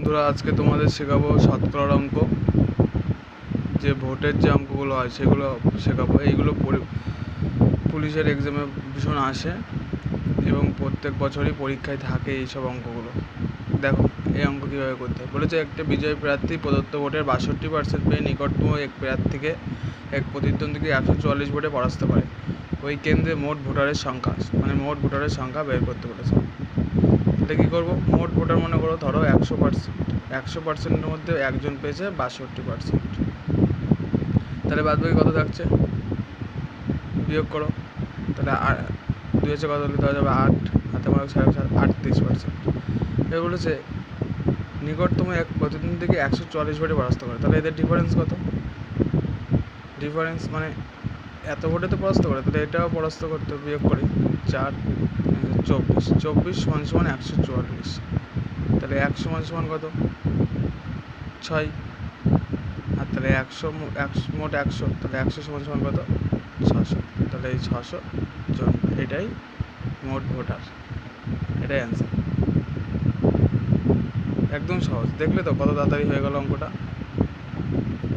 বন্ধুরা, আজকে তোমাদের শেখাবো শতকরার অঙ্ক। যে ভোটের যে অঙ্কগুলো হয় সেগুলো শেখাবো। এইগুলো পুলিশের এক্সামে ভীষণ আসে এবং প্রত্যেক বছরই পরীক্ষায় থাকে এইসব অঙ্কগুলো। দেখো এই অঙ্ক কীভাবে করতে হয়। বলেছে একটা বিজয়ী প্রার্থী প্রদত্ত ভোটের 62% পেয়ে নিকটতম এক প্রার্থীকে এক প্রতিদ্বন্দ্বীকে 144 ভোটে পরাস্ত করে। ওই কেন্দ্রে মোট ভোটারের সংখ্যা, মানে মোট ভোটারের সংখ্যা বের করতে বলেছে। তাহলে কী করবো, মোট ভোটার মনে করো ধরো 100%, মধ্যে একজন পেয়েছে 62%, তাহলে বাদবাকি কত থাকছে বিয়োগ করো। তাহলে 2 কত হলে দেওয়া যাবে 8, হাতে মারা 38%। এবার বলেছে নিকটতম এক প্রতিদ্বন্দ্বীকে 144 ভোটে পরাস্ত করে। তাহলে এদের ডিফারেন্স কত? ডিফারেন্স মানে এত ভোটে তো পরাস্ত করে, তাহলে এটাও পরাস্ত করতে বিয়োগ করি। 4, 24 সমান 144। তাহলে 100 সমান কত? 6। আর তাহলে 100 মোট 100, তাহলে 100 সমান কত? 600। তাহলে এই 600 জন, এটাই মোট ভোটার, এটাই অ্যান্সার। একদম সহজ, দেখলে তো কত তাড়াতাড়ি হয়ে গেল অঙ্কটা।